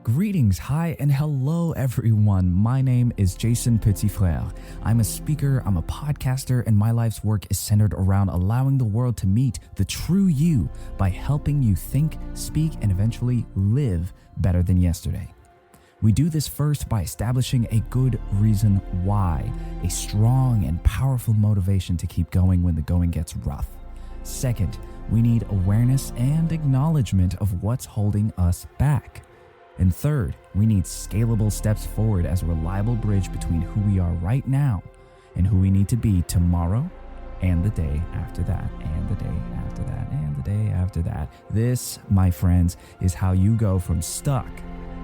Greetings, hi, and hello everyone. My name is Jason Petitfrère. I'm a speaker, I'm a podcaster, and my life's work is centered around allowing the world to meet the true you by helping you think, speak, and eventually live better than yesterday. We do this first by establishing a good reason why, a strong and powerful motivation to keep going when the going gets rough. Second, we need awareness and acknowledgement of what's holding us back. And third, we need scalable steps forward as a reliable bridge between who we are right now and who we need to be tomorrow and the day after that, and the day after that, and the day after that. This, my friends, is how you go from stuck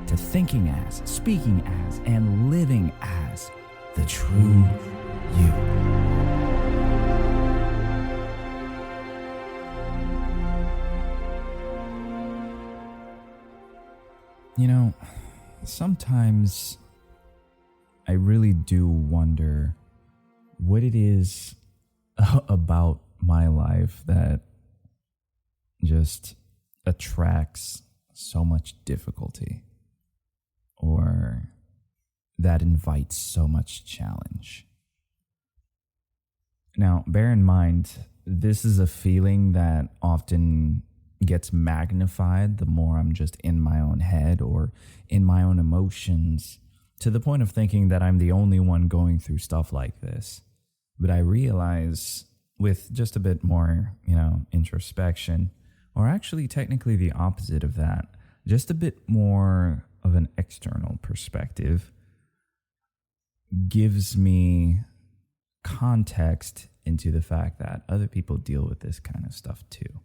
to thinking as, speaking as, and living as the true you. You know, sometimes I really do wonder what it is about my life that just attracts so much difficulty, or that invites so much challenge. Now, bear in mind, this is a feeling that often gets magnified the more I'm just in my own head or in my own emotions, to the point of thinking that I'm the only one going through stuff like this. But I realize with just a bit more, introspection, or actually technically the opposite of that, just a bit more of an external perspective, gives me context into the fact that other people deal with this kind of stuff too.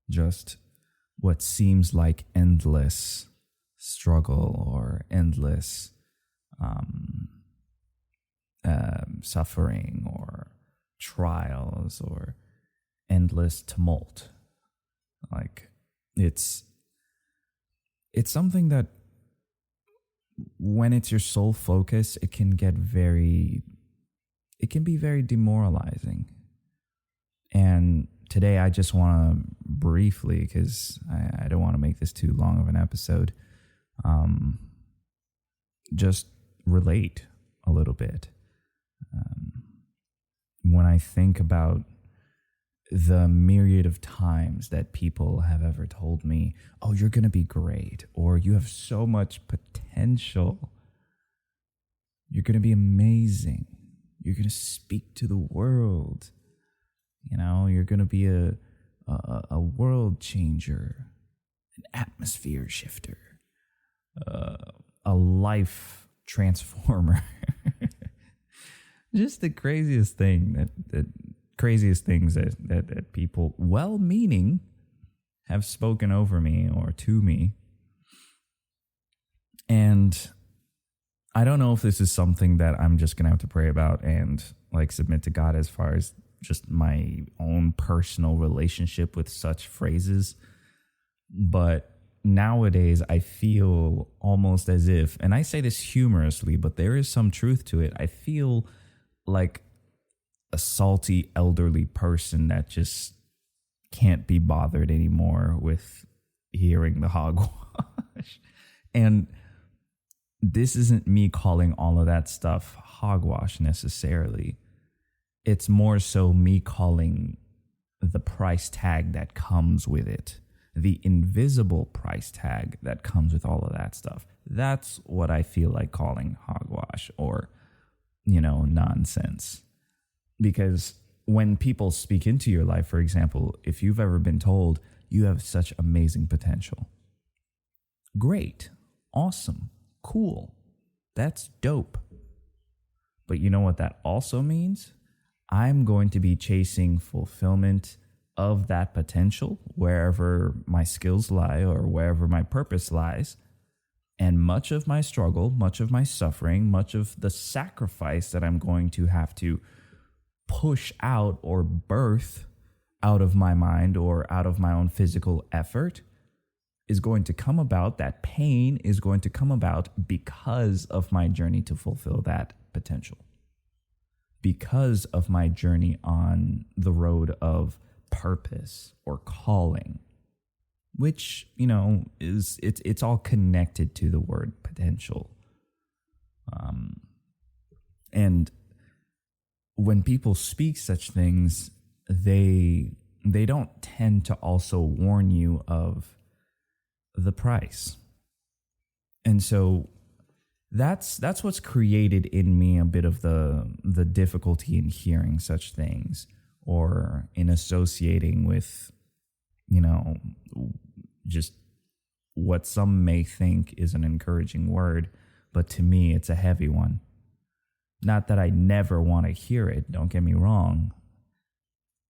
Just what seems like endless struggle or endless suffering or trials or endless tumult. Like it's something that when it's your sole focus, it can be very demoralizing. And today, I just want to briefly, because I don't want to make this too long of an episode, just relate a little bit. When I think about the myriad of times that people have ever told me, oh, you're going to be great, or you have so much potential, you're going to be amazing, you're going to speak to the world. You're going to be a world changer, an atmosphere shifter, a life transformer. Just the craziest thing that people, well-meaning, have spoken over me or to me. And I don't know if this is something that I'm just going to have to pray about and submit to God as far as just my own personal relationship with such phrases. But nowadays I feel almost as if, and I say this humorously, but there is some truth to it, I feel like a salty elderly person that just can't be bothered anymore with hearing the hogwash. And this isn't me calling all of that stuff hogwash necessarily. It's more so me calling the price tag that comes with it, the invisible price tag that comes with all of that stuff. That's what I feel like calling hogwash or, nonsense. Because when people speak into your life, for example, if you've ever been told you have such amazing potential, great, awesome, cool, that's dope. But you know what that also means? I'm going to be chasing fulfillment of that potential wherever my skills lie or wherever my purpose lies. And much of my struggle, much of my suffering, much of the sacrifice that I'm going to have to push out or birth out of my mind or out of my own physical effort is going to come about. That pain is going to come about because of my journey to fulfill that potential. Because of my journey on the road of purpose or calling. which, it's all connected to the word potential. And when people speak such things, they don't tend to also warn you of the price. And so that's what's created in me a bit of the difficulty in hearing such things, or in associating with, just what some may think is an encouraging word, but to me it's a heavy one. Not that I never want to hear it, don't get me wrong.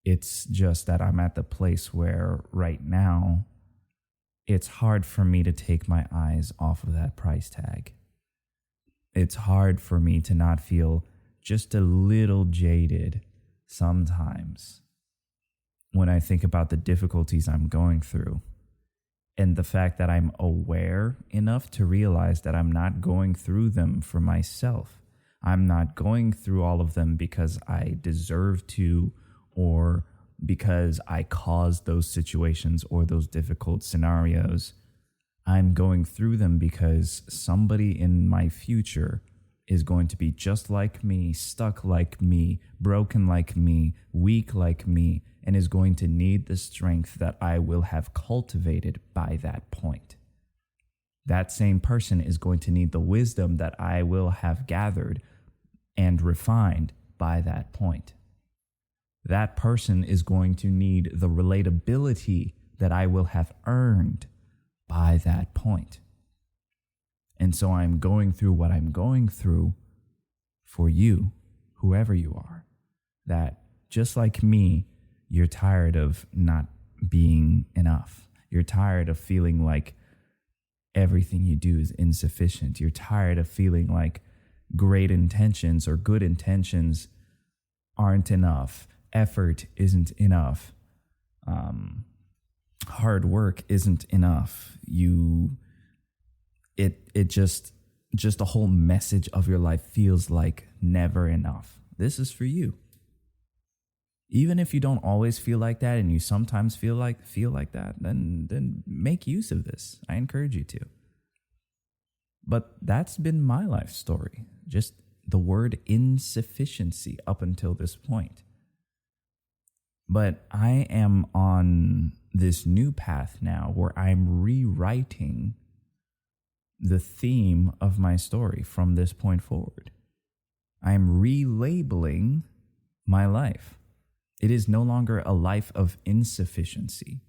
It's just that I'm at the place where right now it's hard for me to take my eyes off of that price tag. It's hard for me to not feel just a little jaded sometimes when I think about the difficulties I'm going through, and the fact that I'm aware enough to realize that I'm not going through them for myself. I'm not going through all of them because I deserve to, or because I caused those situations or those difficult scenarios. I'm going through them because somebody in my future is going to be just like me, stuck like me, broken like me, weak like me, and is going to need the strength that I will have cultivated by that point. That same person is going to need the wisdom that I will have gathered and refined by that point. That person is going to need the relatability that I will have earned by that point. And so I'm going through what I'm going through for you, whoever you are, that just like me, you're tired of not being enough. You're tired of feeling like everything you do is insufficient. You're tired of feeling like great intentions or good intentions aren't enough. Effort isn't enough. Hard work isn't enough. It just the whole message of your life feels like never enough. This is for you. Even if you don't always feel like that, and you sometimes feel like that, then make use of this. I encourage you to. But that's been my life story. Just the word insufficiency up until this point. But I am on this new path now where I'm rewriting the theme of my story from this point forward. I'm relabeling my life. It is no longer a life of insufficiency.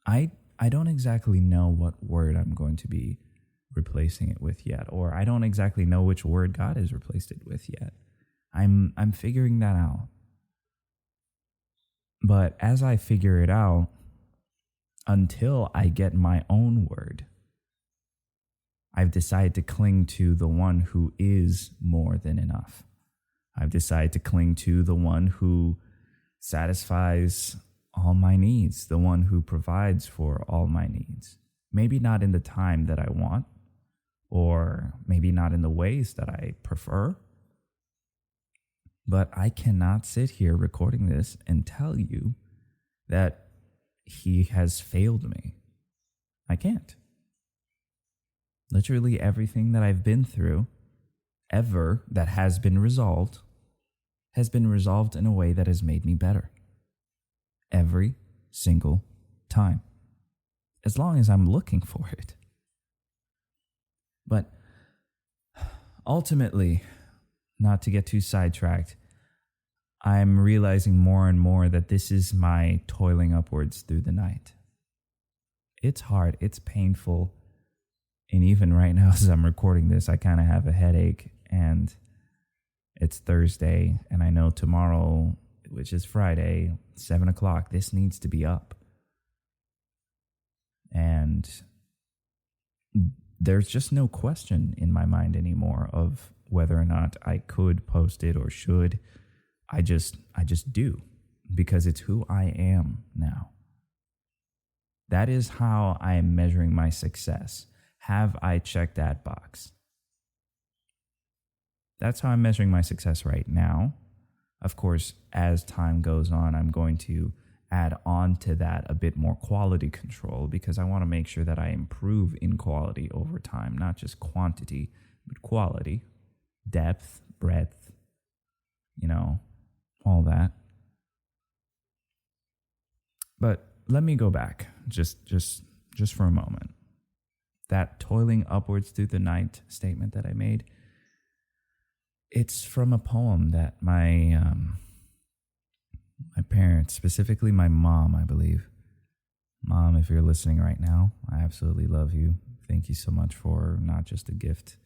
I don't exactly know what word I'm going to be replacing it with yet, or I don't exactly know which word God has replaced it with yet. I'm figuring that out. But as I figure it out, until I get my own word, I've decided to cling to the one who is more than enough. I've decided to cling to the one who satisfies all my needs, the one who provides for all my needs. Maybe not in the time that I want, or maybe not in the ways that I prefer. But I cannot sit here recording this and tell you that he has failed me. I can't. Literally everything that I've been through, ever, that has been resolved in a way that has made me better. Every single time. As long as I'm looking for it. But ultimately, not to get too sidetracked, I'm realizing more and more that this is my toiling upwards through the night. It's hard, it's painful, and even right now as I'm recording this, I kind of have a headache, and it's Thursday, and I know tomorrow, which is Friday, 7 o'clock, this needs to be up. And there's just no question in my mind anymore of whether or not I could post it or should. I just do, because it's who I am now. That is how I am measuring my success. Have I checked that box? That's how I'm measuring my success right now. Of course, as time goes on, I'm going to add on to that a bit more quality control, because I want to make sure that I improve in quality over time, not just quantity, but quality, depth, breadth, all that. But let me go back just for a moment. That toiling upwards through the night statement that I made, it's from a poem that my parents, specifically my mom, I believe. Mom, if you're listening right now, I absolutely love you. Thank you so much for not just the gift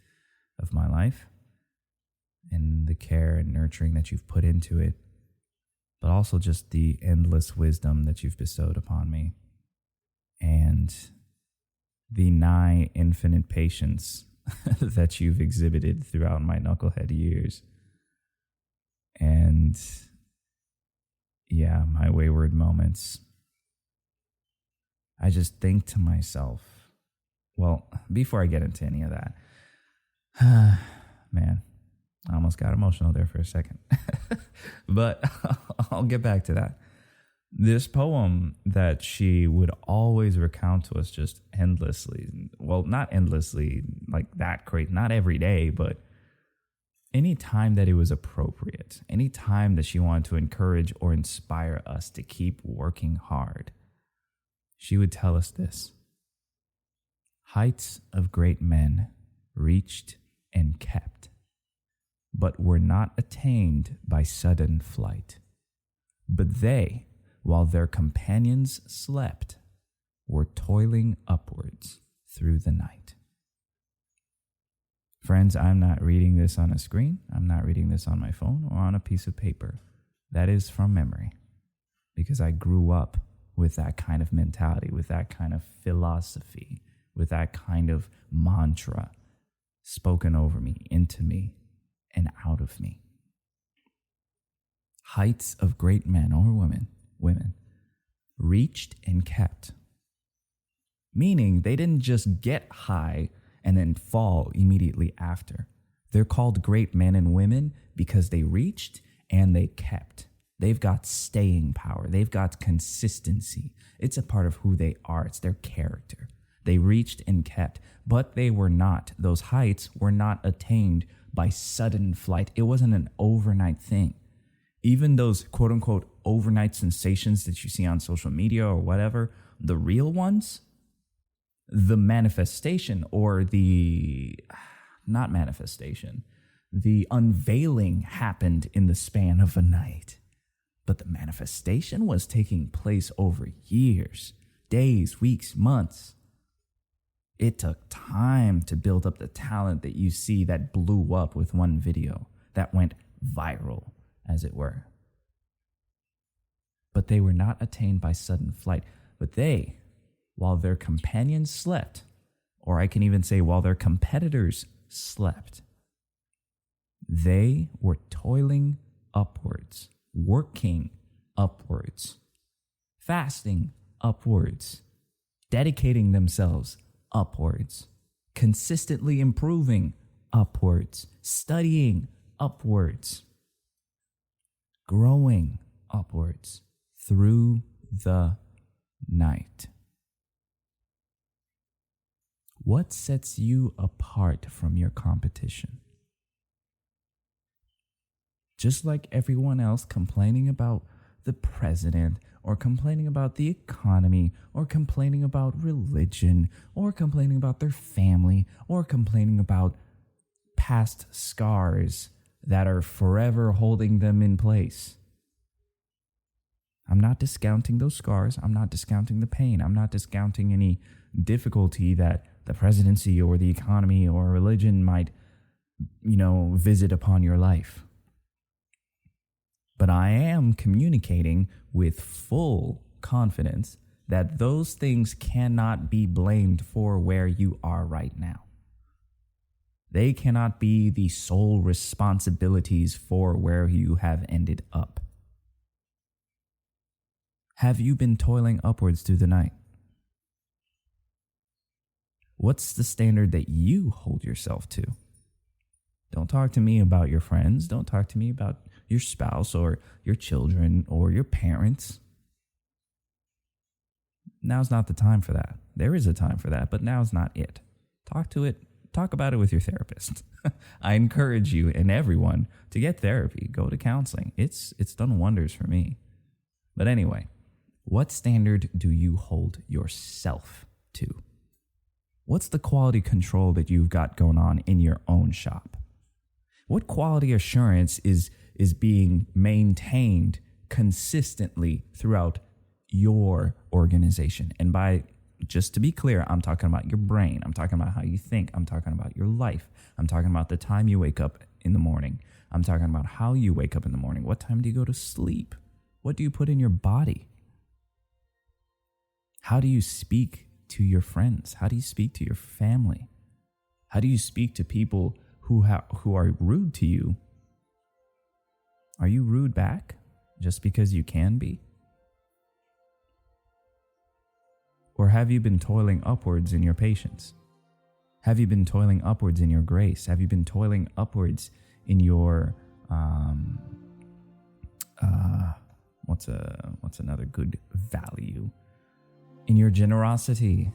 of my life and the care and nurturing that you've put into it, but also just the endless wisdom that you've bestowed upon me and the nigh infinite patience that you've exhibited throughout my knucklehead years. And yeah, my wayward moments. I just think to myself, well, before I get into any of that, man, I almost got emotional there for a second. But I'll get back to that. This poem that she would always recount to us just endlessly. Well, not endlessly, like that crazy, not every day, but any time that it was appropriate, any time that she wanted to encourage or inspire us to keep working hard, she would tell us this: heights of great men reached and kept, but were not attained by sudden flight. But they, while their companions slept, were toiling upwards through the night. Friends, I'm not reading this on a screen. I'm not reading this on my phone or on a piece of paper. That is from memory, because I grew up with that kind of mentality, with that kind of philosophy, with that kind of mantra spoken over me, into me, and out of me. Heights of great men or women reached and kept. Meaning they didn't just get high and then fall immediately after. They're called great men and women because they reached and they kept. They've got staying power. They've got consistency. It's a part of who they are. It's their character. They reached and kept, but those heights were not attained by sudden flight. It wasn't an overnight thing. Even those quote unquote overnight sensations that you see on social media or whatever, the real ones, the manifestation or the unveiling happened in the span of a night. But the manifestation was taking place over years, days, weeks, months. It took time to build up the talent that you see that blew up with one video, that went viral, as it were. But they were not attained by sudden flight. But they, while their companions slept, or I can even say while their competitors slept, they were toiling upwards, working upwards, fasting upwards, dedicating themselves upwards, consistently improving upwards, studying upwards, growing upwards through the night. What sets you apart from your competition? Just like everyone else complaining about the president, or complaining about the economy, or complaining about religion, or complaining about their family, or complaining about past scars that are forever holding them in place. I'm not discounting those scars. I'm not discounting the pain. I'm not discounting any difficulty that the presidency or the economy or religion might, visit upon your life. But I am communicating with full confidence that those things cannot be blamed for where you are right now. They cannot be the sole responsibilities for where you have ended up. Have you been toiling upwards through the night? What's the standard that you hold yourself to? Don't talk to me about your friends. Don't talk to me about your spouse or your children or your parents. now's not the time for that. There is a time for that, but now's not it. Talk about it with your therapist. I encourage you and everyone to get therapy, go to counseling. It's done wonders for me. But anyway, what standard do you hold yourself to? What's the quality control that you've got going on in your own shop? What quality assurance is being maintained consistently throughout your organization? And by, just to be clear, I'm talking about your brain. I'm talking about how you think. I'm talking about your life. I'm talking about the time you wake up in the morning. I'm talking about how you wake up in the morning. What time do you go to sleep? What do you put in your body? How do you speak to your friends? How do you speak to your family? How do you speak to people who are rude to you? Are you rude back just because you can be? Or have you been toiling upwards in your patience? Have you been toiling upwards in your grace? Have you been toiling upwards in your what's another good value? In your generosity.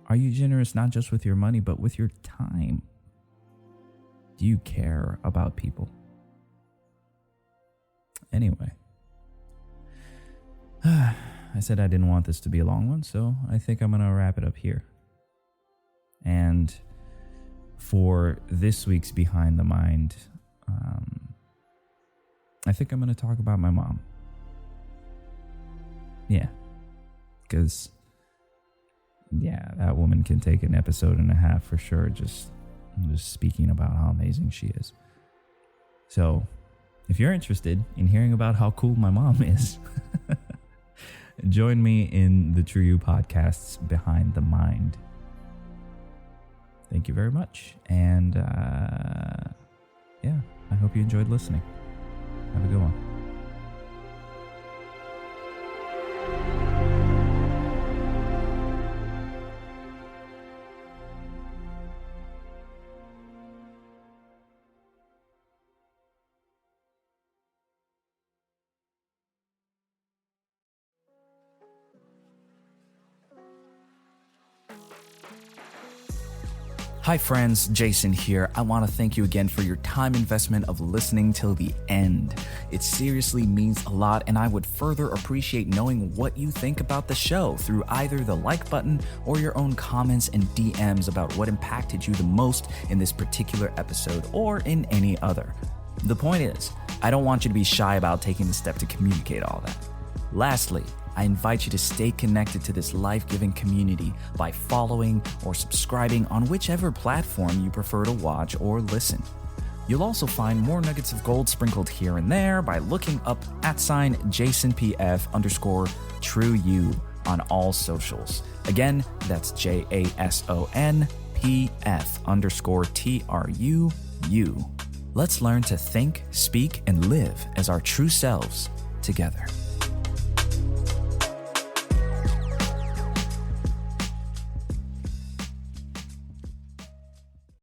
Are you generous not just with your money, but with your time? Do you care about people? Anyway, I said I didn't want this to be a long one, so I think I'm going to wrap it up here. And for this week's Behind the Mind, I think I'm going to talk about my mom. Yeah. Because, that woman can take an episode and a half for sure, just speaking about how amazing she is. So, if you're interested in hearing about how cool my mom is, join me in the TRU-U podcast's Behind the Mind. Thank you very much. And, I hope you enjoyed listening. Have a good one. Hi friends, Jason here. I want to thank you again for your time investment of listening till the end. It seriously means a lot, and I would further appreciate knowing what you think about the show through either the like button or your own comments and DMs about what impacted you the most in this particular episode or in any other. The point is, I don't want you to be shy about taking the step to communicate all that. Lastly, I invite you to stay connected to this life-giving community by following or subscribing on whichever platform you prefer to watch or listen. You'll also find more nuggets of gold sprinkled here and there by looking up @JasonPF_TRU-U on all socials. Again, that's JASONPF_TRU-U. Let's learn to think, speak, and live as our true selves together.